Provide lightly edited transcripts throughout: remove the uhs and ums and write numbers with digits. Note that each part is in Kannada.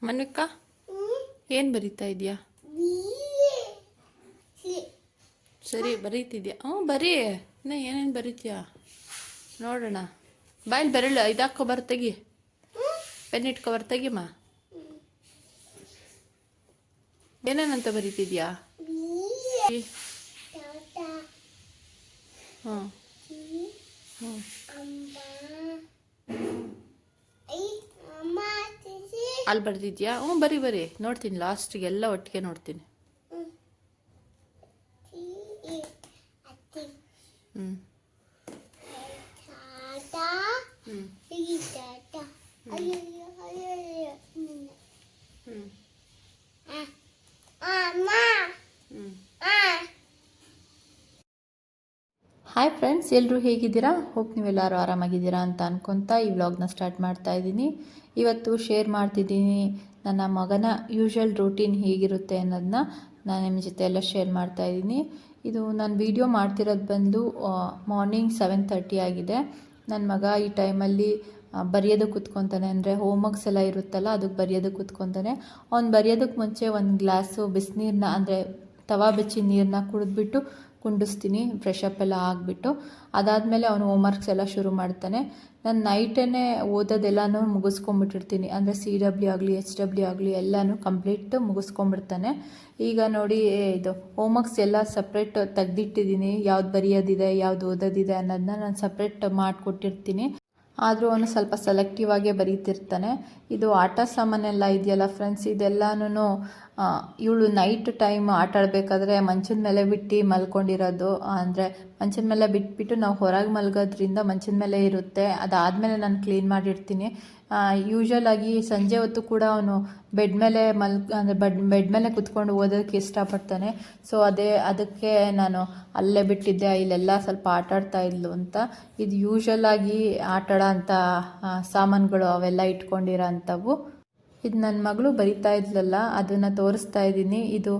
ಮನ್ವಿಕಾ ಏನು ಬರಿತಾ ಇದೆಯಾ? ಸರಿ ಬರೀತಿದ್ಯಾ? ಬರೀ ಇನ್ನು ಏನೇನು ಬರೀತೀಯಾ ನೋಡೋಣ. ಬಾಯಲ್ಲಿ ಬರಲ್ಲ, ಇದಾಕೋ ಬರ್ ತೆಗಿ, ಪೆನ್ ಇಟ್ಕೊ ಬರ್ ತೆಗಿಮ್ಮ. ಏನೇನಂತ ಬರೀತಿದ್ಯಾ? ಹಾಂ ಹ್ಞೂ ಅಲ್ಲಿ ಬರ್ದಿದ್ಯಾ? ಬರೀ ಬರೀ ನೋಡ್ತೀನಿ, ಲಾಸ್ಟಿಗೆ ಎಲ್ಲ ಒಟ್ಟಿಗೆ ನೋಡ್ತೀನಿ. ಹ್ಞೂ ಹಾಯ್ ಫ್ರೆಂಡ್ಸ್, ಎಲ್ಲರೂ ಹೇಗಿದ್ದೀರಾ? ಹೋಪ್ ನೀವೆಲ್ಲರೂ ಆರಾಮಾಗಿದ್ದೀರಾ ಅಂತ ಅನ್ಕೊತಾ ಈ ವ್ಲಾಗ್ನ ಸ್ಟಾರ್ಟ್ ಮಾಡ್ತಾ ಇದ್ದೀನಿ. ಇವತ್ತು ಶೇರ್ ಮಾಡ್ತಿದ್ದೀನಿ ನನ್ನ ಮಗನ ಯೂಶುವಲ್ ರೂಟೀನ್ ಹೇಗಿರುತ್ತೆ ಅನ್ನೋದನ್ನ ನಾನು ನಿಮ್ಮ ಜೊತೆ ಎಲ್ಲ ಶೇರ್ ಮಾಡ್ತಾ ಇದ್ದೀನಿ. ಇದು ನಾನು ವಿಡಿಯೋ ಮಾಡ್ತಿರೋದು ಬಂದು ಮಾರ್ನಿಂಗ್ 7:30 ಆಗಿದೆ. ನನ್ನ ಮಗ ಈ ಟೈಮಲ್ಲಿ ಬರೆಯೋದಕ್ಕೆ ಕೂತ್ಕೊತಾನೆ, ಅಂದರೆ ಹೋಮ್ವರ್ಕ್ಸ್ ಎಲ್ಲ ಇರುತ್ತಲ್ಲ ಅದಕ್ಕೆ ಬರೆಯೋದಕ್ಕೆ ಕೂತ್ಕೊತಾನೆ. ಅವ್ನು ಬರೆಯೋದಕ್ಕೆ ಮುಂಚೆ ಒಂದು ಗ್ಲಾಸು ಬಿಸಿನೀರನ್ನ, ಅಂದರೆ ತವಾ ಬೆಚ್ಚಿ ನೀರನ್ನ ಕುಡಿದ್ಬಿಟ್ಟು ಕುಂಡಿಸ್ತೀನಿ, ಫ್ರೆಶ್ ಅಪ್ ಎಲ್ಲ ಆಗಿಬಿಟ್ಟು. ಅದಾದಮೇಲೆ ಅವನು ಹೋಮ್ವರ್ಕ್ಸ್ ಎಲ್ಲ ಶುರು ಮಾಡ್ತಾನೆ. ನಾನು ನೈಟೇ ಓದೋದೆಲ್ಲನೂ ಮುಗಿಸ್ಕೊಂಬಿಟ್ಟಿರ್ತೀನಿ, ಅಂದರೆ CW ಆಗಲಿ HW ಆಗಲಿ ಎಲ್ಲನೂ ಕಂಪ್ಲೀಟ್ ಮುಗಿಸ್ಕೊಂಬಿಡ್ತಾನೆ. ಈಗ ನೋಡಿ, ಇದು ಹೋಮ್ವರ್ಕ್ಸ್ ಎಲ್ಲ ಸಪ್ರೇಟ್ ತೆಗ್ದಿಟ್ಟಿದ್ದೀನಿ, ಯಾವ್ದು ಬರೆಯೋದಿದೆ ಯಾವ್ದು ಓದೋದಿದೆ ಅನ್ನೋದನ್ನ ನಾನು ಸಪ್ರೇಟ್ ಮಾಡಿಕೊಟ್ಟಿರ್ತೀನಿ. ಆದರೂ ಅವನು ಸ್ವಲ್ಪ ಸೆಲೆಕ್ಟಿವ್ ಆಗೇ ಬರೀತಿರ್ತಾನೆ. ಇದು ಆಟ ಸಾಮಾನೆಲ್ಲ ಇದೆಯಲ್ಲ ಫ್ರೆಂಡ್ಸ್, ಇದೆಲ್ಲನೂ ಇವಳು ನೈಟ್ ಟೈಮ್ ಆಟ ಆಡಬೇಕಾದ್ರೆ ಮಂಚದ ಮೇಲೆ ಬಿಟ್ಟು ಮಲ್ಕೊಂಡಿರೋದು, ಅಂದರೆ ಮಂಚದ ಮೇಲೆ ಬಿಟ್ಬಿಟ್ಟು ನಾವು ಹೊರಗೆ ಮಲ್ಗೋದ್ರಿಂದ ಮಂಚದ ಮೇಲೆ ಇರುತ್ತೆ. ಅದಾದಮೇಲೆ ನಾನು ಕ್ಲೀನ್ ಮಾಡಿರ್ತೀನಿ. ಯೂಶ್ವಲಾಗಿ ಸಂಜೆ ಹೊತ್ತು ಕೂಡ ಅವನು ಬೆಡ್ ಮೇಲೆ ಅಂದರೆ ಬೆಡ್ ಮೇಲೆ ಕುತ್ಕೊಂಡು ಓದೋದಕ್ಕೆ ಇಷ್ಟಪಡ್ತಾನೆ. ಸೊ ಅದಕ್ಕೆ ನಾನು ಅಲ್ಲೇ ಬಿಟ್ಟಿದ್ದೆ, ಇಲ್ಲೆಲ್ಲ ಸ್ವಲ್ಪ ಆಟ ಆಡ್ತಾ ಇದ್ಲು ಅಂತ. ಇದು ಯೂಶ್ವಲಾಗಿ ಆಟ ಆಡೋ ಅಂಥ ಸಾಮಾನುಗಳು ಅವೆಲ್ಲ ಇಟ್ಕೊಂಡಿರೋ ಅಂಥವು. ಇದು ನನ್ನ ಮಗಳು ಬರಿತಾ ಇದ್ಲಲ್ಲ, ಅದನ್ನು ತೋರಿಸ್ತಾ ಇದ್ದೀನಿ. ಇದು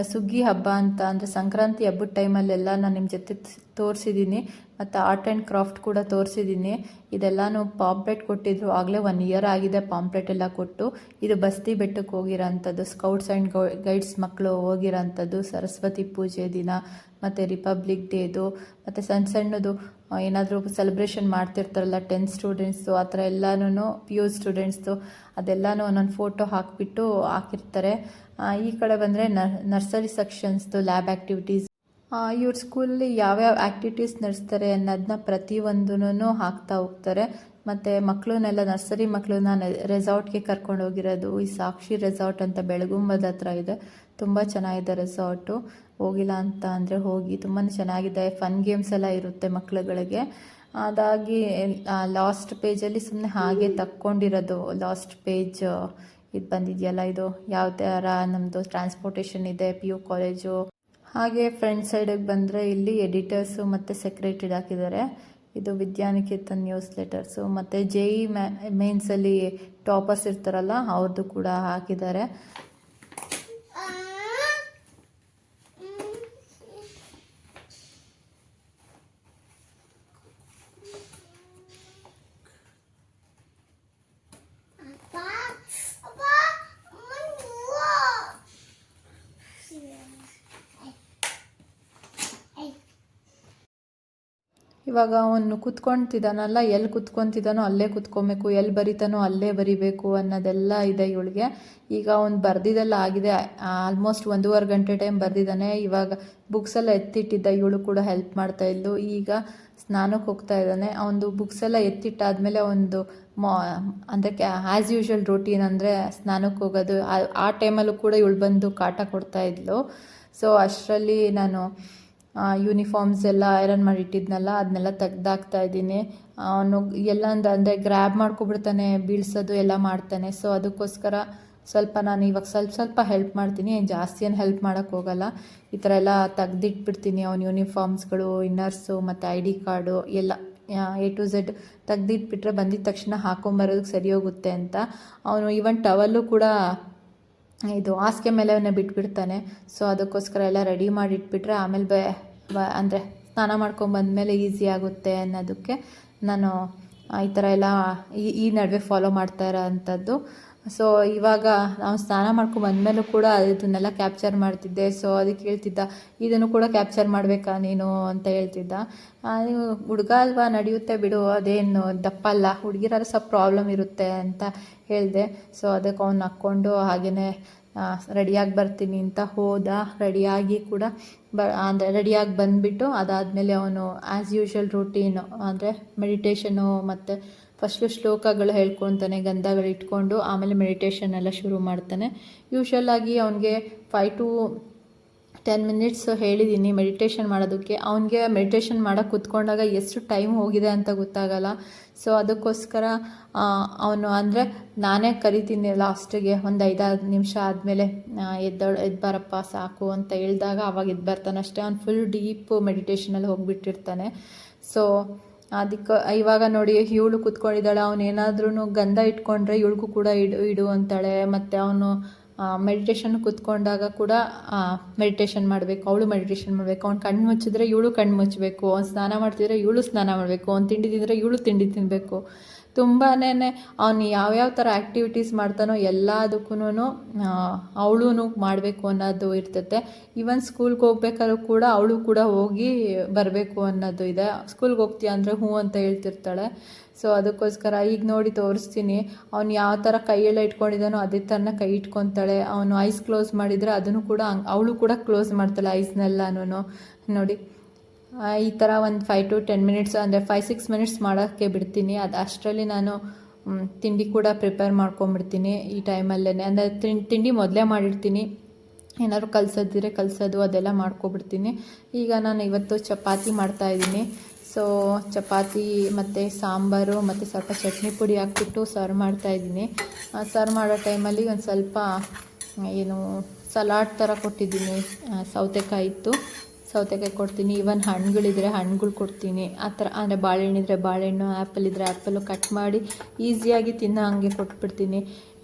ಸುಗ್ಗಿ ಹಬ್ಬ ಅಂತ, ಅಂದರೆ ಸಂಕ್ರಾಂತಿ ಹಬ್ಬದ ಟೈಮಲ್ಲೆಲ್ಲ ನಾನು ನಿಮ್ಮ ಜೊತೆ ತೋರಿಸಿದ್ದೀನಿ. ಮತ್ತು ಆರ್ಟ್ ಆ್ಯಂಡ್ ಕ್ರಾಫ್ಟ್ ಕೂಡ ತೋರಿಸಿದ್ದೀನಿ. ಇದೆಲ್ಲನೂ ಪಾಂಪ್ಲೆಟ್ ಕೊಟ್ಟಿದ್ರು, ಆಗಲೇ 1 ಇಯರ್ ಆಗಿದೆ ಪಾಂಪ್ಲೆಟ್ ಎಲ್ಲ ಕೊಟ್ಟು. ಇದು ಬಸ್ತಿ ಬೆಟ್ಟಕ್ಕೆ ಹೋಗಿರೋ ಅಂಥದ್ದು, ಸ್ಕೌಟ್ಸ್ ಆ್ಯಂಡ್ ಗೈಡ್ಸ್ ಮಕ್ಕಳು ಹೋಗಿರೋ ಅಂಥದ್ದು, ಸರಸ್ವತಿ ಪೂಜೆ ದಿನ ಮತ್ತು ರಿಪಬ್ಲಿಕ್ ಡೇದು, ಮತ್ತು ಸಣ್ಣದು ಏನಾದರೂ ಸೆಲೆಬ್ರೇಷನ್ ಮಾಡ್ತಿರ್ತಾರಲ್ಲ 10th ಸ್ಟೂಡೆಂಟ್ಸು, ಆ ಥರ ಎಲ್ಲನೂ PU ಸ್ಟೂಡೆಂಟ್ಸ್ದು ಅದೆಲ್ಲನೂ ಒಂದೊಂದು ಫೋಟೋ ಹಾಕಿಬಿಟ್ಟು ಹಾಕಿರ್ತಾರೆ. ಈ ಕಡೆ ಬಂದರೆ ನರ್ಸರಿ ಸೆಕ್ಷನ್ಸ್ದು ಲ್ಯಾಬ್ ಆ್ಯಕ್ಟಿವಿಟೀಸ್, ಇವ್ರ ಸ್ಕೂಲಲ್ಲಿ ಯಾವ್ಯಾವ ಆ್ಯಕ್ಟಿವಿಟೀಸ್ ನಡೆಸ್ತಾರೆ ಅನ್ನೋದನ್ನ ಪ್ರತಿಯೊಂದೂ ಹಾಕ್ತಾ ಹೋಗ್ತಾರೆ. ಮತ್ತು ಮಕ್ಕಳನ್ನೆಲ್ಲ, ನರ್ಸರಿ ಮಕ್ಕಳನ್ನ ರೆಸಾರ್ಟ್ಗೆ ಕರ್ಕೊಂಡು ಹೋಗಿರೋದು. ಈ ಸಾಕ್ಷಿ ರೆಸಾರ್ಟ್ ಅಂತ ಬೆಳಗುಂಬದ ಹತ್ರ ಇದೆ, ತುಂಬ ಚೆನ್ನಾಗಿದೆ ರೆಸಾರ್ಟು. ಹೋಗಿಲ್ಲ ಅಂತ ಅಂದರೆ ಹೋಗಿ, ತುಂಬಾ ಚೆನ್ನಾಗಿದೆ. ಫನ್ ಗೇಮ್ಸ್ ಎಲ್ಲ ಇರುತ್ತೆ ಮಕ್ಕಳುಗಳಿಗೆ. ಅದಾಗಿ ಲಾಸ್ಟ್ ಪೇಜಲ್ಲಿ ಸುಮ್ಮನೆ ಹಾಗೆ ತಕ್ಕೊಂಡಿರೋದು, ಲಾಸ್ಟ್ ಪೇಜ್ ಇದು ಬಂದಿದೆಯಲ್ಲ, ಇದು ಯಾವ ಥರ ನಮ್ಮದು ಟ್ರಾನ್ಸ್ಪೋರ್ಟೇಷನ್ ಇದೆ, PU ಕಾಲೇಜು. ಹಾಗೆ ಫ್ರಂಟ್ ಸೈಡಿಗೆ ಬಂದರೆ ಇಲ್ಲಿ ಎಡಿಟರ್ಸು ಮತ್ತು ಸೆಕ್ರೆಟರಿ ಹಾಕಿದ್ದಾರೆ. ಇದು ವಿದ್ಯಾನಿಕೇತನ್ ನ್ಯೂಸ್ ಲೆಟರ್ಸು, ಮತ್ತು JE ಮೇನ್ಸಲ್ಲಿ ಟಾಪರ್ಸ್ ಇರ್ತಾರಲ್ಲ ಅವ್ರದ್ದು ಕೂಡ ಹಾಕಿದ್ದಾರೆ. ಇವಾಗ ಅವನು ಕೂತ್ಕೊತಿದ್ದಾನಲ್ಲ, ಎಲ್ಲಿ ಕೂತ್ಕೊತಿದ್ದಾನೋ ಅಲ್ಲೇ ಕೂತ್ಕೊಬೇಕು, ಎಲ್ಲಿ ಬರಿತಾನೋ ಅಲ್ಲೇ ಬರಿಬೇಕು ಅನ್ನೋದೆಲ್ಲ ಇದೆ ಇವಳಿಗೆ. ಈಗ ಅವ್ನು ಬರೆದಿದ್ದೆಲ್ಲ ಆಗಿದೆ, ಆಲ್ಮೋಸ್ಟ್ 1.5 ಗಂಟೆ ಟೈಮ್ ಬರೆದಿದ್ದಾನೆ. ಇವಾಗ ಬುಕ್ಸೆಲ್ಲ ಎತ್ತಿಟ್ಟಿದ್ದ, ಇವಳು ಕೂಡ ಹೆಲ್ಪ್ ಮಾಡ್ತಾ ಇದ್ಲು. ಈಗ ಸ್ನಾನಕ್ಕೆ ಹೋಗ್ತಾ ಇದ್ದಾನೆ. ಅವನದು ಬುಕ್ಸೆಲ್ಲ ಎತ್ತಿಟ್ಟಾದಮೇಲೆ ಒಂದು ಅಂದರೆ ಆ್ಯಸ್ ಯೂಶ್ವಲ್ ರೂಟೀನ್ ಅಂದರೆ ಸ್ನಾನಕ್ಕೆ ಹೋಗೋದು. ಆ ಟೈಮಲ್ಲೂ ಕೂಡ ಇವಳು ಬಂದು ಕಾಟ ಕೊಡ್ತಾ ಇದ್ಲು. ಸೊ ಅಷ್ಟರಲ್ಲಿ ನಾನು ಯೂನಿಫಾರ್ಮ್ಸ್ ಎಲ್ಲ ಐರನ್ ಮಾಡಿ ಇಟ್ಟಿದ್ನಲ್ಲ, ಅದನ್ನೆಲ್ಲ ತೆಗ್ದಾಕ್ತಾ ಇದ್ದೀನಿ. ಅವನು ಎಲ್ಲ ಅಂದರೆ ಗ್ರ್ಯಾಬ್ ಮಾಡ್ಕೊಬಿಡ್ತಾನೆ, ಬೀಳ್ಸೋದು ಎಲ್ಲ ಮಾಡ್ತಾನೆ. ಸೊ ಅದಕ್ಕೋಸ್ಕರ ಸ್ವಲ್ಪ ನಾನು ಇವಾಗ ಸ್ವಲ್ಪ ಹೆಲ್ಪ್ ಮಾಡ್ತೀನಿ, ಜಾಸ್ತಿ ಏನು ಹೆಲ್ಪ್ ಮಾಡೋಕ್ಕೆ ಹೋಗಲ್ಲ. ಈ ಥರ ಎಲ್ಲ ತೆಗ್ದಿಟ್ಬಿಡ್ತೀನಿ. ಅವ್ನ ಯೂನಿಫಾರ್ಮ್ಸ್ಗಳು, ಇನ್ನರ್ಸು ಮತ್ತು ID ಕಾರ್ಡು ಎಲ್ಲ A to Z ತೆಗ್ದಿಟ್ಬಿಟ್ರೆ ಬಂದಿದ್ದ ತಕ್ಷಣ ಹಾಕೊಂಬರೋದಕ್ಕೆ ಸರಿ ಹೋಗುತ್ತೆ ಅಂತ. ಅವನು ಈವನ್ ಟವಲ್ಲು ಕೂಡ ಇದು ಹಾಸಿಗೆ ಮೇಲೆನೇ ಬಿಟ್ಬಿಡ್ತಾನೆ. ಸೊ ಅದಕ್ಕೋಸ್ಕರ ಎಲ್ಲ ರೆಡಿ ಮಾಡಿ ಇಟ್ಬಿಟ್ರೆ ಆಮೇಲೆ ಅಂದರೆ ಸ್ನಾನ ಮಾಡ್ಕೊಂಬಂದಮೇಲೆ ಈಸಿ ಆಗುತ್ತೆ ಅನ್ನೋದಕ್ಕೆ ನಾನು ಈ ಥರ ಎಲ್ಲ ಈ ನಡುವೆ ಫಾಲೋ ಮಾಡ್ತಾ ಇರೋ ಅಂಥದ್ದು. ಸೊ ಇವಾಗ ನಾವು ಸ್ನಾನ ಮಾಡ್ಕೊಂಡು ಬಂದಮೇಲೂ ಕೂಡ ಇದನ್ನೆಲ್ಲ ಕ್ಯಾಪ್ಚರ್ ಮಾಡ್ತಿದ್ದೆ. ಸೊ ಅದಕ್ಕೆ ಹೇಳ್ತಿದ್ದ, ಇದನ್ನು ಕೂಡ ಕ್ಯಾಪ್ಚರ್ ಮಾಡಬೇಕಾ ನೀನು ಅಂತ ಹೇಳ್ತಿದ್ದ. ನೀವು ಹುಡುಗ ಅಲ್ವಾ, ನಡೆಯುತ್ತೆ ಬಿಡು, ಅದೇನು ದಪ್ಪಲ್ಲ, ಹುಡುಗಿರಾದ್ರೆ ಸ್ವಲ್ಪ ಪ್ರಾಬ್ಲಮ್ ಇರುತ್ತೆ ಅಂತ ಹೇಳಿದೆ. ಸೊ ಅದಕ್ಕೆ ಅವ್ನು ಹಾಕ್ಕೊಂಡು ಹಾಗೆಯೇ ರೆಡಿಯಾಗಿ ಬರ್ತೀನಿ ಅಂತ ಹೋದ. ರೆಡಿಯಾಗಿ ಕೂಡ ಅಂದರೆ ರೆಡಿಯಾಗಿ ಬಂದುಬಿಟ್ಟು ಅದಾದಮೇಲೆ ಅವನು ಆ್ಯಸ್ ಯೂಶ್ವಲ್ ರೂಟೀನು ಅಂದರೆ ಮೆಡಿಟೇಷನು ಮತ್ತು ಫಸ್ಟು ಶ್ಲೋಕಗಳು ಹೇಳ್ಕೊತಾನೆ, ಗಂಧಗಳು ಇಟ್ಕೊಂಡು ಆಮೇಲೆ ಮೆಡಿಟೇಷನ್ ಎಲ್ಲ ಶುರು ಮಾಡ್ತಾನೆ. ಯೂಶ್ವಲಾಗಿ ಅವನಿಗೆ 5 to 10 minutes ಹೇಳಿದ್ದೀನಿ ಮೆಡಿಟೇಷನ್ ಮಾಡೋದಕ್ಕೆ. ಅವನಿಗೆ ಮೆಡಿಟೇಷನ್ ಮಾಡೋಕ್ಕೆ ಕೂತ್ಕೊಂಡಾಗ ಎಷ್ಟು ಟೈಮ್ ಹೋಗಿದೆ ಅಂತ ಗೊತ್ತಾಗಲ್ಲ. ಸೊ ಅದಕ್ಕೋಸ್ಕರ ಅವನು ಅಂದರೆ ನಾನೇ ಕರಿತೀನಿ ಲಾಸ್ಟಿಗೆ ಒಂದು 5-6 ನಿಮಿಷ ಆದಮೇಲೆ ಎದ್ದು ಬಾರಪ್ಪ ಸಾಕು ಅಂತ ಹೇಳಿದಾಗ ಅವಾಗ ಎದ್ದು ಬರ್ತಾನೆ ಅಷ್ಟೇ. ಅವ್ನು ಫುಲ್ ಡೀಪ್ ಮೆಡಿಟೇಷನಲ್ಲಿ ಹೋಗಿಬಿಟ್ಟಿರ್ತಾನೆ. ಸೊ ಅದಕ್ಕೆ ಇವಾಗ ನೋಡಿ ಇವಳು ಕೂತ್ಕೊಂಡಿದ್ದಾಳೆ, ಅವನು ಏನಾದ್ರೂ ಗಂಧ ಇಟ್ಕೊಂಡ್ರೆ ಇವಳಿಗೂ ಕೂಡ ಇಡು ಅಂತಾಳೆ. ಮತ್ತು ಅವನು ಮೆಡಿಟೇಷನ್ ಕೂತ್ಕೊಂಡಾಗ ಕೂಡ ಮೆಡಿಟೇಷನ್ ಮಾಡಬೇಕು, ಅವಳು ಮೆಡಿಟೇಷನ್ ಮಾಡಬೇಕು. ಅವ್ನು ಕಣ್ಣು ಮುಚ್ಚಿದ್ರೆ ಇವಳು ಕಣ್ಣು ಮುಚ್ಚಬೇಕು, ಅವ್ನು ಸ್ನಾನ ಮಾಡ್ತಿದ್ರೆ ಇವಳು ಸ್ನಾನ ಮಾಡಬೇಕು, ಅವ್ನು ತಿಂಡಿ ತಿಂದರೆ ಇವಳು ತಿಂಡಿ ತಿನ್ನಬೇಕು. ತುಂಬಾ ಅವನು ಯಾವ್ಯಾವ ಥರ ಆ್ಯಕ್ಟಿವಿಟೀಸ್ ಮಾಡ್ತಾನೋ ಎಲ್ಲದಕ್ಕೂ ಅವಳು ಮಾಡಬೇಕು ಅನ್ನೋದು ಇರ್ತೈತೆ. ಈವನ್ ಸ್ಕೂಲ್ಗೆ ಹೋಗ್ಬೇಕಾದ್ರೂ ಕೂಡ ಅವಳು ಕೂಡ ಹೋಗಿ ಬರಬೇಕು ಅನ್ನೋದು ಇದೆ. ಸ್ಕೂಲ್ಗೆ ಹೋಗ್ತೀಯ ಅಂದರೆ ಹ್ಞೂ ಅಂತ ಹೇಳ್ತಿರ್ತಾಳೆ. ಸೊ ಅದಕ್ಕೋಸ್ಕರ ಈಗ ನೋಡಿ ತೋರಿಸ್ತೀನಿ. ಅವ್ನು ಯಾವ ಥರ ಕೈಯೆಲ್ಲ ಇಟ್ಕೊಂಡಿದ್ದಾನೋ ಅದೇ ಥರನ ಕೈ ಇಟ್ಕೊತಾಳೆ. ಅವನು ಐಸ್ ಕ್ಲೋಸ್ ಮಾಡಿದರೆ ಅದನ್ನು ಕೂಡ ಅವಳು ಕೂಡ ಕ್ಲೋಸ್ ಮಾಡ್ತಾಳೆ ಐಸ್ನೆಲ್ಲನೂ ನೋಡಿ. ಈ ಥರ ಒಂದು 5 to 10 minutes ಅಂದರೆ 5-6 minutes ಮಾಡೋಕ್ಕೆ ಬಿಡ್ತೀನಿ. ಅದು ಅಷ್ಟರಲ್ಲಿ ನಾನು ತಿಂಡಿ ಕೂಡ ಪ್ರಿಪೇರ್ ಮಾಡ್ಕೊಂಬಿಡ್ತೀನಿ ಈ ಟೈಮಲ್ಲೇ. ಅಂದರೆ ತಿಂಡಿ ಮೊದಲೇ ಮಾಡಿರ್ತೀನಿ, ಏನಾದ್ರು ಕಲಸೋದು ಅದೆಲ್ಲ ಮಾಡ್ಕೊಬಿಡ್ತೀನಿ. ಈಗ ನಾನು ಇವತ್ತು ಚಪಾತಿ ಮಾಡ್ತಾಯಿದ್ದೀನಿ. ಸೊ ಚಪಾತಿ ಮತ್ತು ಸಾಂಬಾರು ಮತ್ತು ಸ್ವಲ್ಪ ಚಟ್ನಿ ಪುಡಿ ಹಾಕ್ಬಿಟ್ಟು ಸರ್ವ್ ಮಾಡ್ತಾಯಿದ್ದೀನಿ. ಸರ್ವ್ ಮಾಡೋ ಟೈಮಲ್ಲಿ ಒಂದು ಸ್ವಲ್ಪ ಸಲಾಡ್ ಥರ ಕೊಟ್ಟಿದ್ದೀನಿ. ಸೌತೆಕಾಯಿ ಇತ್ತು, ಸೌತೆಕಾಯಿ ಕೊಡ್ತೀನಿ. ಈವನ್ ಹಣ್ಣುಗಳಿದ್ರೆ ಹಣ್ಣುಗಳು ಕೊಡ್ತೀನಿ. ಆ ಥರ ಅಂದರೆ ಬಾಳೆಹಣ್ಣಿದ್ರೆ ಬಾಳೆಹಣ್ಣು, ಆ್ಯಪಲ್ ಇದ್ದರೆ ಆ್ಯಪಲ್ಲು ಕಟ್ ಮಾಡಿ ಈಸಿಯಾಗಿ ತಿನ್ನೋ ಹಂಗೆ ಕೊಟ್ಬಿಡ್ತೀನಿ.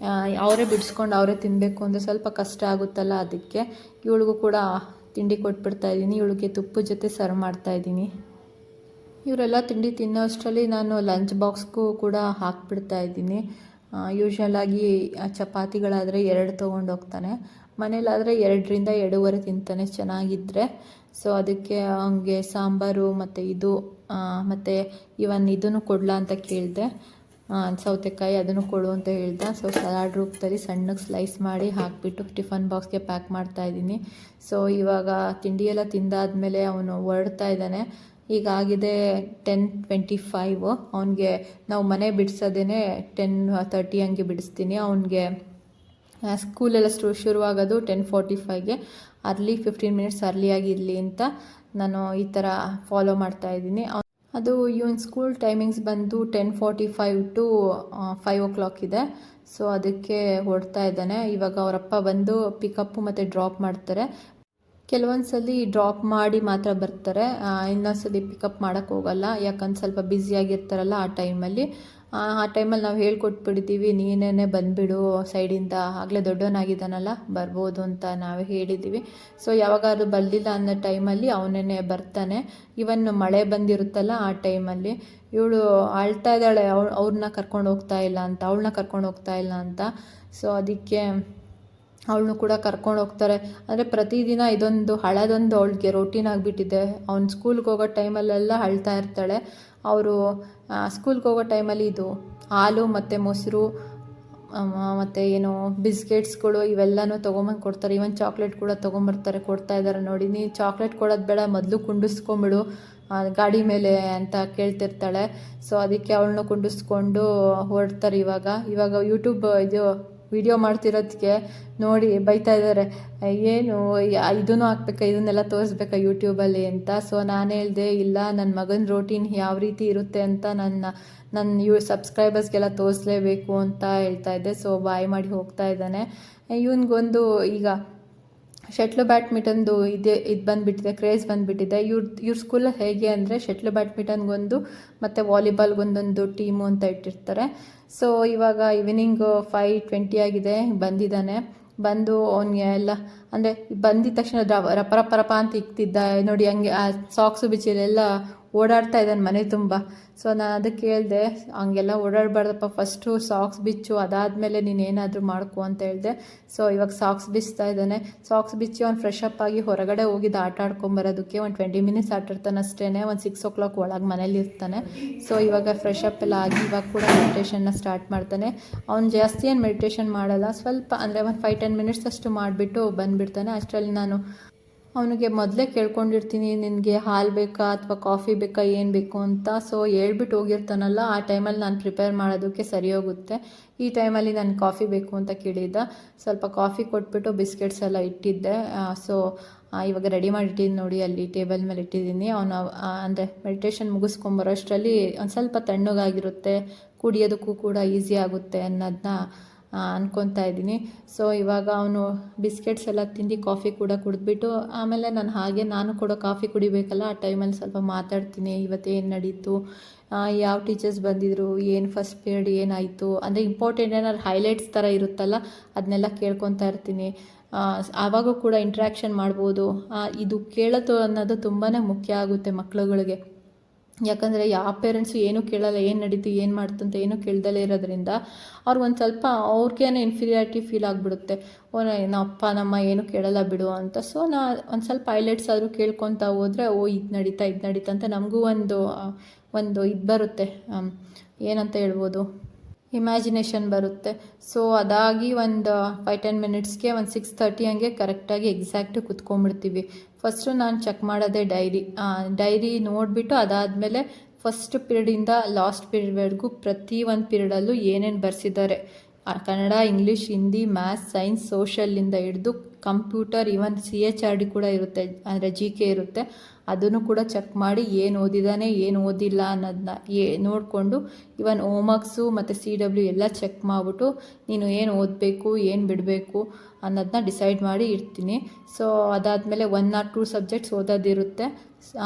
ಅವರೇ ಬಿಡಿಸ್ಕೊಂಡು ಅವರೇ ತಿನ್ನಬೇಕು ಅಂದರೆ ಸ್ವಲ್ಪ ಕಷ್ಟ ಆಗುತ್ತಲ್ಲ, ಅದಕ್ಕೆ ಇವಳಿಗೂ ಕೂಡ ತಿಂಡಿ ಕೊಟ್ಬಿಡ್ತಾಯಿದ್ದೀನಿ. ಇವಳಿಗೆ ತುಪ್ಪದ ಜೊತೆ ಸರ್ವ್ ಮಾಡ್ತಾಯಿದ್ದೀನಿ. ಇವರೆಲ್ಲ ತಿಂಡಿ ತಿನ್ನೋ ಅಷ್ಟರಲ್ಲಿ ನಾನು ಲಂಚ್ ಬಾಕ್ಸ್ಗೂ ಕೂಡ ಹಾಕ್ಬಿಡ್ತಾಯಿದ್ದೀನಿ. ಯೂಶ್ವಲಾಗಿ ಚಪಾತಿಗಳಾದರೆ 2 ತೊಗೊಂಡು ಹೋಗ್ತಾನೆ, ಮನೇಲಾದರೆ 2ರಿಂದ 2.5 ತಿಂತಾನೆ ಚೆನ್ನಾಗಿದ್ದರೆ. ಸೊ ಅದಕ್ಕೆ ಅವನಿಗೆ ಸಾಂಬಾರು ಮತ್ತು ಇದು ಮತ್ತು ಇವನ್ ಇದನ್ನು ಕೊಡಲ ಅಂತ ಕೇಳಿದೆ, ಸೌತೆಕಾಯಿ ಅದನ್ನು ಕೊಡು ಅಂತ ಹೇಳ್ದೆ. ಸೊ ಸಲಾಡ್ ರೂಪದಲ್ಲಿ ಸಣ್ಣಗೆ ಸ್ಲೈಸ್ ಮಾಡಿ ಹಾಕಿಬಿಟ್ಟು ಟಿಫನ್ ಬಾಕ್ಸ್ಗೆ ಪ್ಯಾಕ್ ಮಾಡ್ತಾಯಿದ್ದೀನಿ. ಸೊ ಇವಾಗ ತಿಂಡಿಯೆಲ್ಲ ತಿಂದಾದಮೇಲೆ ಅವನು ಹೊರಡ್ತಾ ಇದ್ದಾನೆ. ಈಗಾಗಿದೆ 10:25. ಅವನಿಗೆ ನಾವು ಮನೆ ಬಿಡಿಸೋದೇ 10:30 ಹಂಗೆ ಬಿಡಿಸ್ತೀನಿ. ಅವನಿಗೆ ಸ್ಕೂಲೆಲ್ಲ ಶುರುವಾಗೋದು 10:45ಗೆ. ಅರ್ಲಿ 15 minutes ಅರ್ಲಿಯಾಗಿರಲಿ ಅಂತ ನಾನು ಈ ಥರ ಫಾಲೋ ಮಾಡ್ತಾಯಿದ್ದೀನಿ. ಅದು ಇವನ್ ಸ್ಕೂಲ್ ಟೈಮಿಂಗ್ಸ್ ಬಂದು 10:45 to 5 o'clock ಇದೆ. ಸೊ ಅದಕ್ಕೆ ಹೊರಡ್ತಾ ಇದ್ದಾನೆ. ಇವಾಗ ಅವರಪ್ಪ ಬಂದು ಪಿಕಪ್ಪು ಮತ್ತು ಡ್ರಾಪ್ ಮಾಡ್ತಾರೆ. ಕೆಲವೊಂದು ಸಲ ಡ್ರಾಪ್ ಮಾಡಿ ಮಾತ್ರ ಬರ್ತಾರೆ, ಇನ್ನೊಂದು ಸಲ ಪಿಕಪ್ ಮಾಡೋಕ್ಕೆ ಹೋಗಲ್ಲ. ಯಾಕಂದ್ರೆ ಸ್ವಲ್ಪ ಬ್ಯುಸಿಯಾಗಿರ್ತಾರಲ್ಲ ಆ ಟೈಮಲ್ಲಿ ನಾವು ಹೇಳ್ಕೊಟ್ಬಿಟ್ಟಿದ್ದೀವಿ, ನೀನೇ ಬಂದುಬಿಡು ಸೈಡಿಂದ, ಆಗಲೇ ದೊಡ್ಡವನಾಗಿದ್ದಾನಲ್ಲ ಬರ್ಬೋದು ಅಂತ ನಾವೇ ಹೇಳಿದ್ದೀವಿ. ಸೊ ಯಾವಾಗಾದ್ರೂ ಬರಲಿಲ್ಲ ಅನ್ನೋ ಟೈಮಲ್ಲಿ ಅವನೇ ಬರ್ತಾನೆ. ಇವನ್ ಮಳೆ ಬಂದಿರುತ್ತಲ್ಲ ಆ ಟೈಮಲ್ಲಿ ಇವಳು ಅಳ್ತಾ ಇದ್ದಾಳೆ, ಅವ್ರನ್ನ ಕರ್ಕೊಂಡು ಹೋಗ್ತಾ ಇಲ್ಲ ಅಂತ. ಸೊ ಅದಕ್ಕೆ ಅವಳನ್ನು ಕೂಡ ಕರ್ಕೊಂಡು ಹೋಗ್ತಾರೆ. ಅಂದರೆ ಪ್ರತಿದಿನ ಇದೊಂದು ಹಳದೊಂದು ಅವಳಿಗೆ ರೋಟೀನ್ ಆಗಿಬಿಟ್ಟಿದೆ. ಅವ್ನು ಸ್ಕೂಲ್ಗೆ ಹೋಗೋ ಟೈಮಲ್ಲೆಲ್ಲ ಅಳ್ತಾ ಇರ್ತಾಳೆ. ಅವರು ಸ್ಕೂಲ್ಗೆ ಹೋಗೋ ಟೈಮಲ್ಲಿ ಇದು ಹಾಲು ಮತ್ತು ಮೊಸರು ಮತ್ತು ಬಿಸ್ಕೆಟ್ಸ್ಗಳು ಇವೆಲ್ಲನೂ ತೊಗೊಂಬಂದು ಕೊಡ್ತಾರೆ. ಈವನ್ ಚಾಕ್ಲೇಟ್ ಕೂಡ ತೊಗೊಂಬರ್ತಾರೆ, ಕೊಡ್ತಾ ಇದ್ದಾರೆ ನೋಡಿ. ನೀನು ಚಾಕ್ಲೇಟ್ ಕೊಡೋದು ಬೇಡ, ಮೊದಲು ಕುಂಡಿಸ್ಕೊಂಬಿಡು ಗಾಡಿ ಮೇಲೆ ಅಂತ ಕೇಳ್ತಿರ್ತಾಳೆ. ಸೊ ಅದಕ್ಕೆ ಅವಳನ್ನು ಕುಂಡಿಸ್ಕೊಂಡು ಹೊರಡ್ತಾರೆ. ಇವಾಗ ಯೂಟ್ಯೂಬ್ ವಿಡಿಯೋ ಮಾಡ್ತಿರೋದಕ್ಕೆ ನೋಡಿ ಬೈತಾ ಇದ್ದಾರೆ, ಏನು ಇದನ್ನು ಹಾಕ್ಬೇಕಾ, ಇದನ್ನೆಲ್ಲ ತೋರಿಸ್ಬೇಕಾ ಯೂಟ್ಯೂಬಲ್ಲಿ ಅಂತ. ಸೊ ನಾನು ಹೇಳಿದೆ, ಇಲ್ಲ, ನನ್ನ ಮಗನ ರೋಟೀನ್ ಯಾವ ರೀತಿ ಇರುತ್ತೆ ಅಂತ ನನ್ನ ಸಬ್ಸ್ಕ್ರೈಬರ್ಸ್ಗೆಲ್ಲ ತೋರಿಸ್ಲೇಬೇಕು ಅಂತ ಹೇಳ್ತಾ ಇದ್ದೆ. ಸೊ ಬಾಯ್ ಮಾಡಿ ಹೋಗ್ತಾ ಇದ್ದಾನೆ. ಇವನಿಗೊಂದು ಈಗ ಶಟ್ಲ್ ಬ್ಯಾಡ್ಮಿಂಟನ್ದು ಇದು ಬಂದುಬಿಟ್ಟಿದೆ, ಕ್ರೇಜ್ ಬಂದುಬಿಟ್ಟಿದೆ. ಇವ್ರ ಸ್ಕೂಲಲ್ಲಿ ಹೇಗೆ ಅಂದರೆ ಶಟ್ಲ್ ಬ್ಯಾಡ್ಮಿಂಟನ್ಗೊಂದು ಮತ್ತು ವಾಲಿಬಾಲ್ಗೊಂದೊಂದು ಟೀಮು ಅಂತ ಇಟ್ಟಿರ್ತಾರೆ. ಸೊ ಇವಾಗ ಈವ್ನಿಂಗ್ 5:20 ಆಗಿದೆ, ಬಂದಿದ್ದಾನೆ. ಬಂದು ಅವನಿಗೆ ಎಲ್ಲ ಅಂದರೆ ಬಂದಿದ ತಕ್ಷಣ ರಪ ಅಂತ ಇಕ್ತಿದ್ದ ನೋಡಿ, ಹಂಗೆ ಆ ಸಾಕ್ಸು ಬಿಚ್ಚಿಲೆಲ್ಲ ಓಡಾಡ್ತಾ ಇದ್ದಾನೆ ಮನೆ ತುಂಬ. ಸೊ ನಾನು ಅದಕ್ಕೆ ಹೇಳಿದೆ, ಹಂಗೆಲ್ಲ ಓಡಾಡಬಾರ್ದಪ್ಪ, ಫಸ್ಟು ಸಾಕ್ಸ್ ಬಿಚ್ಚು, ಅದಾದಮೇಲೆ ನೀನು ಏನಾದರೂ ಮಾಡ್ಕೊ ಅಂತ ಹೇಳಿದೆ. ಸೊ ಇವಾಗ ಸಾಕ್ಸ್ ಬಿಚ್ತಾ ಇದ್ದಾನೆ. ಸಾಕ್ಸ್ ಬಿಚ್ಚಿ ಅವ್ನು ಫ್ರೆಶ್ ಅಪ್ ಆಗಿ ಹೊರಗಡೆ ಹೋಗಿದ್ದು ಆಟ ಆಡ್ಕೊಂಬರೋದಕ್ಕೆ ಒಂದು 20 ಮಿನಿಟ್ಸ್ ಆಟಾಡ್ತಾನೆ ಅಷ್ಟೇ. ಒಂದು 6 o'clock ಒಳಗೆ ಮನೇಲಿ ಇರ್ತಾನೆ. ಸೊ ಇವಾಗ ಫ್ರೆಶ್ ಅಪ್ ಎಲ್ಲ ಆಗಿ ಇವಾಗ ಕೂಡ ಮೆಡಿಟೇಷನ್ನ ಸ್ಟಾರ್ಟ್ ಮಾಡ್ತಾನೆ. ಅವ್ನು ಜಾಸ್ತಿ ಏನು ಮೆಡಿಟೇಷನ್ ಮಾಡಲ್ಲ, ಸ್ವಲ್ಪ ಅಂದರೆ ಒಂದು 5-10 ಮಿನಿಟ್ಸ್ ಅಷ್ಟು ಮಾಡಿಬಿಟ್ಟು ಬಂದುಬಿಡ್ತಾನೆ. ಅಷ್ಟರಲ್ಲಿ ನಾನು ಅವನಿಗೆ ಮೊದಲೇ ಕೇಳ್ಕೊಂಡಿರ್ತೀನಿ, ನಿನಗೆ ಹಾಲು ಬೇಕಾ ಅಥವಾ ಕಾಫಿ ಬೇಕಾ, ಏನು ಬೇಕು ಅಂತ. ಸೊ ಹೇಳ್ಬಿಟ್ಟು ಹೋಗಿರ್ತಾನಲ್ಲ, ಆ ಟೈಮಲ್ಲಿ ನಾನು ಪ್ರಿಪೇರ್ ಮಾಡೋದಕ್ಕೆ ಸರಿ ಹೋಗುತ್ತೆ. ಈ ಟೈಮಲ್ಲಿ ನಾನು ಕಾಫಿ ಬೇಕು ಅಂತ ಕೇಳಿದ್ದ, ಸ್ವಲ್ಪ ಕಾಫಿ ಕೊಟ್ಬಿಟ್ಟು ಬಿಸ್ಕೆಟ್ಸ್ ಎಲ್ಲ ಇಟ್ಟಿದ್ದೆ. ಸೊ ಇವಾಗ ರೆಡಿ ಮಾಡಿಟ್ಟಿದ್ದೀನಿ ನೋಡಿ, ಅಲ್ಲಿ ಟೇಬಲ್ ಮೇಲೆ ಇಟ್ಟಿದ್ದೀನಿ. ಅವನು ಅಂದರೆ ಮೆಡಿಟೇಷನ್ ಮುಗಿಸ್ಕೊಂಬರೋಷ್ಟರಲ್ಲಿ ಒಂದು ಸ್ವಲ್ಪ ತಣ್ಣಗಾಗಿರುತ್ತೆ, ಕುಡಿಯೋದಕ್ಕೂ ಕೂಡ ಈಸಿ ಆಗುತ್ತೆ ಅನ್ನೋದನ್ನ ಅನ್ಕೊತಾ ಇದ್ದೀನಿ. ಸೊ ಇವಾಗ ಅವನು ಬಿಸ್ಕೆಟ್ಸ್ ಎಲ್ಲ ತಿಂದು ಕಾಫಿ ಕೂಡ ಕುಡಿದ್ಬಿಟ್ಟು ಆಮೇಲೆ ನಾನು ಕೂಡ ಕಾಫಿ ಕುಡಿಬೇಕಲ್ಲ, ಆ ಟೈಮಲ್ಲಿ ಸ್ವಲ್ಪ ಮಾತಾಡ್ತೀನಿ. ಇವತ್ತೇನು ನಡೀತು, ಯಾವ ಟೀಚರ್ಸ್ ಬಂದಿದ್ರು, ಏನು ಫಸ್ಟ್ ಪೀರಿಯಡ್ ಏನಾಯಿತು, ಅಂದರೆ ಇಂಪಾರ್ಟೆಂಟ್ ಏನಾದ್ರು ಹೈಲೈಟ್ಸ್ ಥರ ಇರುತ್ತಲ್ಲ, ಅದನ್ನೆಲ್ಲ ಕೇಳ್ಕೊತಾ ಇರ್ತೀನಿ. ಆವಾಗೂ ಕೂಡ ಇಂಟ್ರ್ಯಾಕ್ಷನ್ ಮಾಡ್ಬೋದು. ಇದು ಕೇಳೋದು ಅನ್ನೋದು ತುಂಬಾ ಮುಖ್ಯ ಆಗುತ್ತೆ ಮಕ್ಳುಗಳಿಗೆ. ಯಾಕಂದರೆ ಯಾವ ಪೇರೆಂಟ್ಸು ಏನೂ ಕೇಳಲ್ಲ, ಏನು ನಡೀತು ಏನು ಮಾಡ್ತಂತ ಏನೂ ಕೇಳ್ದಲೇ ಇರೋದ್ರಿಂದ ಅವ್ರಿಗೊಂದು ಸ್ವಲ್ಪ ಅವ್ರಿಗೇನೆ ಇನ್ಫೀರಿಯಾರಿಟಿ ಫೀಲ್ ಆಗಿಬಿಡುತ್ತೆ. ನಮ್ಮ ಅಪ್ಪ ನಮ್ಮ ಏನೂ ಕೇಳಲ್ಲ ಬಿಡು ಅಂತ. ಸೊ ಒಂದು ಸ್ವಲ್ಪ ಹೈಲೈಟ್ಸ್ ಆದರೂ ಕೇಳ್ಕೊತಾ ಹೋದರೆ ಇದು ನಡೀತಾ ಅಂತ ನಮಗೂ ಒಂದು ಇದು ಬರುತ್ತೆ, ಏನಂತ ಹೇಳ್ಬೋದು, ಇಮ್ಯಾಜಿನೇಷನ್ ಬರುತ್ತೆ. ಸೊ ಅದಾಗಿ ಒಂದು 5-10 ಮಿನಿಟ್ಸ್ಗೆ ಒಂದು 6:30 ಹಂಗೆ ಕರೆಕ್ಟಾಗಿ ಎಕ್ಸಾಕ್ಟು ಕುತ್ಕೊಂಡ್ಬಿಡ್ತೀವಿ. ಫಸ್ಟು ನಾನು ಚೆಕ್ ಮಾಡೋದೇ ಡೈರಿ ನೋಡಿಬಿಟ್ಟು ಅದಾದಮೇಲೆ ಫಸ್ಟ್ ಪೀರಿಯಡಿಂದ ಲಾಸ್ಟ್ ಪೀರಿಯಡ್ವರೆಗೂ ಪ್ರತಿ ಒಂದು ಪೀರಿಯಡಲ್ಲೂ ಏನೇನು ಬರೆಸಿದ್ದಾರೆ, Kannada, English, Hindi, maths, science, ಸೋಷಲಿಂದ ಹಿಡಿದು ಕಂಪ್ಯೂಟರ್, ಈವನ್ CHRD ಕೂಡ ಇರುತ್ತೆ, ಅಂದರೆ GK ಇರುತ್ತೆ. ಅದನ್ನು ಕೂಡ ಚೆಕ್ ಮಾಡಿ ಏನು ಓದಿದ್ದಾನೆ ಏನು ಓದಿಲ್ಲ ಅನ್ನೋದನ್ನ ನೋಡಿಕೊಂಡು ಇವನ್ ಹೋಮ್ವರ್ಕ್ಸು ಮತ್ತು CW ಎಲ್ಲ ಚೆಕ್ ಮಾಡಿಬಿಟ್ಟು ನೀನು ಏನು ಓದಬೇಕು ಏನು ಬಿಡಬೇಕು ಅನ್ನೋದನ್ನ ಡಿಸೈಡ್ ಮಾಡಿ ಇರ್ತೀನಿ. ಸೊ ಅದಾದಮೇಲೆ 1 or 2 ಸಬ್ಜೆಕ್ಟ್ಸ್ ಓದೋದಿರುತ್ತೆ.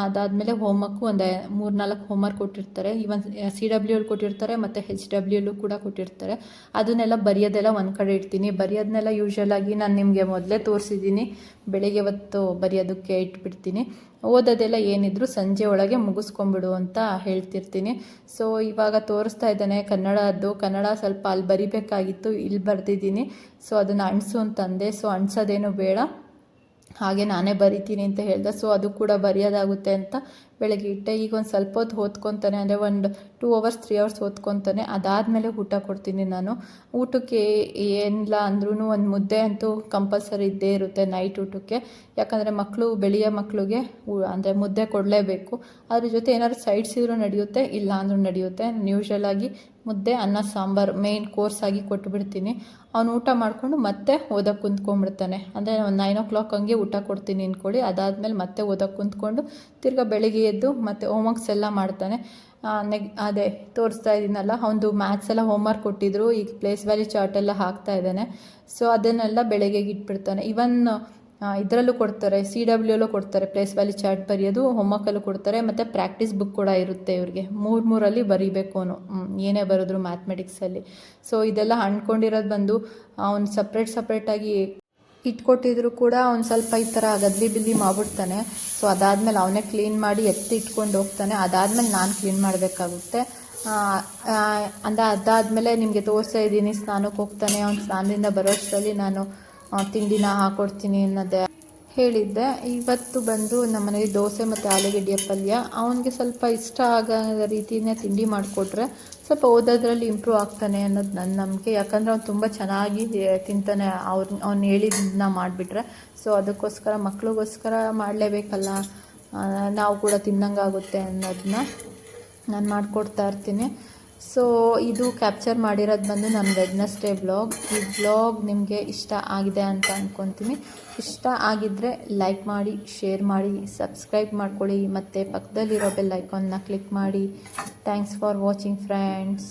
ಅದಾದಮೇಲೆ ಹೋಮ್ವರ್ಕು ಒಂದು 3-4 ಹೋಮ್ವರ್ಕ್ ಕೊಟ್ಟಿರ್ತಾರೆ. ಇವನ್ CW ಕೊಟ್ಟಿರ್ತಾರೆ ಮತ್ತು HW ಕೂಡ ಕೊಟ್ಟಿರ್ತಾರೆ. ಅದನ್ನೆಲ್ಲ ಬರೆಯೋದೆಲ್ಲ ಒಂದು ಕಡೆ ಇಡ್ತೀನಿ. ಬರೆಯೋದನ್ನೆಲ್ಲ ಯೂಶ್ವಲಾಗಿ ನಾನು ನಿಮಗೆ ಮೊದಲೇ ತೋರಿಸಿದ್ದೀನಿ, ಬೆಳಗ್ಗೆ ಹೊತ್ತು ಬರೆಯೋದಕ್ಕೆ ಇಟ್ಬಿಡ್ತೀನಿ. ಓದೋದೆಲ್ಲ ಏನಿದ್ರು ಸಂಜೆ ಒಳಗೆ ಮುಗಿಸ್ಕೊಂಬಿಡು ಅಂತ ಹೇಳ್ತಿರ್ತೀನಿ. ಸೊ ಇವಾಗ ತೋರಿಸ್ತಾ ಇದ್ದಾನೆ ಕನ್ನಡ ಸ್ವಲ್ಪ ಅಲ್ಲಿ ಬರಿಬೇಕಾಗಿತ್ತು, ಇಲ್ಲಿ ಬರೆದಿದ್ದೀನಿ. ಸೊ ಅದನ್ನು ಅಣಿಸು ಅಂತಂದೆ. ಸೊ ಅಣಿಸೋದೇನು ಬೇಡ, ಹಾಗೆ ನಾನೇ ಬರಿತೀನಿ ಅಂತ ಹೇಳ್ದೆ. ಸೊ ಅದು ಕೂಡ ಬರೆಯೋದಾಗುತ್ತೆ ಅಂತ ಬೆಳಗ್ಗೆ ಇಟ್ಟೆ. ಈಗ ಒಂದು ಸ್ವಲ್ಪ ಹೊತ್ತು ಓದ್ಕೊತಾನೆ, ಅಂದರೆ ಒಂದು 2 hours 3 hours ಓದ್ಕೊತಾನೆ. ಅದಾದಮೇಲೆ ಊಟ ಕೊಡ್ತೀನಿ ನಾನು. ಊಟಕ್ಕೆ ಏನಿಲ್ಲ ಅಂದ್ರೂ ಒಂದು ಮುದ್ದೆ ಅಂತೂ ಕಂಪಲ್ಸರಿ ಇದ್ದೇ ಇರುತ್ತೆ ನೈಟ್ ಊಟಕ್ಕೆ. ಯಾಕಂದರೆ ಬೆಳೆಯೋ ಮಕ್ಕಳಿಗೆ ಅಂದರೆ ಮುದ್ದೆ ಕೊಡಲೇಬೇಕು. ಅದ್ರ ಜೊತೆ ಏನಾದ್ರು ಸೈಡ್ಸ್ ಇದ್ರೂ ನಡೆಯುತ್ತೆ, ಇಲ್ಲ ಅಂದ್ರೂ ನಡೆಯುತ್ತೆ. ಯೂಶ್ವಲಾಗಿ ಮುದ್ದೆ, ಅನ್ನ, ಸಾಂಬಾರು ಮೇಯ್ನ್ ಕೋರ್ಸ್ ಆಗಿ ಕೊಟ್ಬಿಡ್ತೀನಿ. ಅವನು ಊಟ ಮಾಡಿಕೊಂಡು ಮತ್ತೆ ಓದೋಕ್ಕೆ ಕುಂತ್ಕೊಂಡ್ಬಿಡ್ತಾನೆ. ಅಂದರೆ ಒಂದು 9 o'clock ಹಂಗೆ ಊಟ ಕೊಡ್ತೀನಿ ಅಂದ್ಕೊಳ್ಳಿ. ಅದಾದಮೇಲೆ ಮತ್ತೆ ಓದೋಕ್ಕೆ ಕುಂತ್ಕೊಂಡು ತಿರ್ಗಾ ಬೆಳಿಗ್ಗೆ ಎದ್ದು ಮತ್ತೆ ಹೋಮ್ವರ್ಕ್ಸ್ ಎಲ್ಲ ಮಾಡ್ತಾನೆ. ಅದೇ ತೋರಿಸ್ತಾ ಇದ್ದೀನಲ್ಲ, ಒಂದು ಮ್ಯಾಥ್ಸ್ ಎಲ್ಲ ಹೋಮ್ವರ್ಕ್ ಕೊಟ್ಟಿದ್ರು, ಈಗ ಪ್ಲೇಸ್ ವ್ಯಾಲ್ಯೂ ಚಾರ್ಟ್ ಎಲ್ಲ ಹಾಕ್ತಾ ಇದ್ದಾನೆ. ಸೊ ಅದನ್ನೆಲ್ಲ ಬೆಳಗ್ಗೆಗೆ ಇಟ್ಬಿಡ್ತಾನೆ. ಇವನ್ ಇದರಲ್ಲೂ ಕೊಡ್ತಾರೆ, CW ಕೊಡ್ತಾರೆ, ಪ್ಲೇಸ್ ವ್ಯಾಲ್ಯೂ ಚಾರ್ಟ್ ಬರೆಯೋದು ಹೋಮ್ವರ್ಕಲ್ಲೂ ಕೊಡ್ತಾರೆ. ಮತ್ತು ಪ್ರಾಕ್ಟೀಸ್ ಬುಕ್ ಕೂಡ ಇರುತ್ತೆ ಇವ್ರಿಗೆ, 3 ಬರೀಬೇಕು ಅವನು ಏನೇ ಬರೆದ್ರು ಮ್ಯಾಥಮೆಟಿಕ್ಸಲ್ಲಿ. ಸೊ ಇದೆಲ್ಲ ಅಂದ್ಕೊಂಡಿರೋದು ಬಂದು ಅವ್ನು ಸಪ್ರೇಟಾಗಿ ಇಟ್ಕೊಟ್ಟಿದ್ರು ಕೂಡ ಒಂದು ಸ್ವಲ್ಪ ಈ ಥರ ಗದ್ಲಿ ಬಿಲ್ಲಿ ಮಾಡಿಬಿಡ್ತಾನೆ. ಸೊ ಅದಾದಮೇಲೆ ಅವನೇ ಕ್ಲೀನ್ ಮಾಡಿ ಎತ್ತಿ ಇಟ್ಕೊಂಡು ಹೋಗ್ತಾನೆ. ಅದಾದಮೇಲೆ ನಾನು ಕ್ಲೀನ್ ಮಾಡಬೇಕಾಗುತ್ತೆ. ಅದಾದಮೇಲೆ ನಿಮಗೆ ತೋರಿಸ್ತಾ ಇದ್ದೀನಿ, ಸ್ನಾನಕ್ಕೆ ಹೋಗ್ತಾನೆ. ಅವ್ನು ಸ್ನಾನದಿಂದ ಬರೋಷ್ಟರಲ್ಲಿ ನಾನು ತಿಂಡಿನ ಹಾಕ್ಕೊಡ್ತೀನಿ ಅನ್ನೋದೇ ಹೇಳಿದ್ದೆ. ಇವತ್ತು ಬಂದು ನಮ್ಮ ಮನೇಲಿ ದೋಸೆ ಮತ್ತು ಆಲೂಗೆಡ್ಡೆ ಪಲ್ಯ. ಅವನಿಗೆ ಸ್ವಲ್ಪ ಇಷ್ಟ ಆಗೋ ರೀತಿಯೇ ತಿಂಡಿ ಮಾಡಿಕೊಟ್ರೆ ಸ್ವಲ್ಪ ಓದೋದ್ರಲ್ಲಿ ಇಂಪ್ರೂವ್ ಆಗ್ತಾನೆ ಅನ್ನೋದು ನನ್ನ ನಂಬಿಕೆ. ಯಾಕಂದರೆ ಅವ್ನು ತುಂಬ ಚೆನ್ನಾಗಿ ತಿಂತಾನೆ ಅವ್ನು ಹೇಳಿದ್ದನ್ನ ಮಾಡಿಬಿಟ್ರೆ. ಸೊ ಅದಕ್ಕೋಸ್ಕರ ಮಕ್ಳಿಗೋಸ್ಕರ ಮಾಡಲೇಬೇಕಲ್ಲ, ನಾವು ಕೂಡ ತಿನ್ನಂಗಾಗುತ್ತೆ ಅನ್ನೋದನ್ನ ನಾನು ಮಾಡಿಕೊಡ್ತಾ ಇರ್ತೀನಿ. ಸೊ ಇದು ಕ್ಯಾಪ್ಚರ್ ಮಾಡಿರೋದು ಬಂದು ನನ್ನ ವೆಡ್ನೆಸ್ಡೇ ವ್ಲಾಗ್. ಈ ವ್ಲಾಗ್ ನಿಮಗೆ ಇಷ್ಟ ಆಗಿದೆ ಅಂತ ಅಂದ್ಕೊತೀನಿ. ಇಷ್ಟ ಆಗಿದ್ದರೆ ಲೈಕ್ ಮಾಡಿ, ಶೇರ್ ಮಾಡಿ, ಸಬ್ಸ್ಕ್ರೈಬ್ ಮಾಡ್ಕೊಳ್ಳಿ ಮತ್ತು ಪಕ್ಕದಲ್ಲಿರೋ ಬೆಲ್ ಐಕಾನ್ನ ಕ್ಲಿಕ್ ಮಾಡಿ. Thanks for watching friends.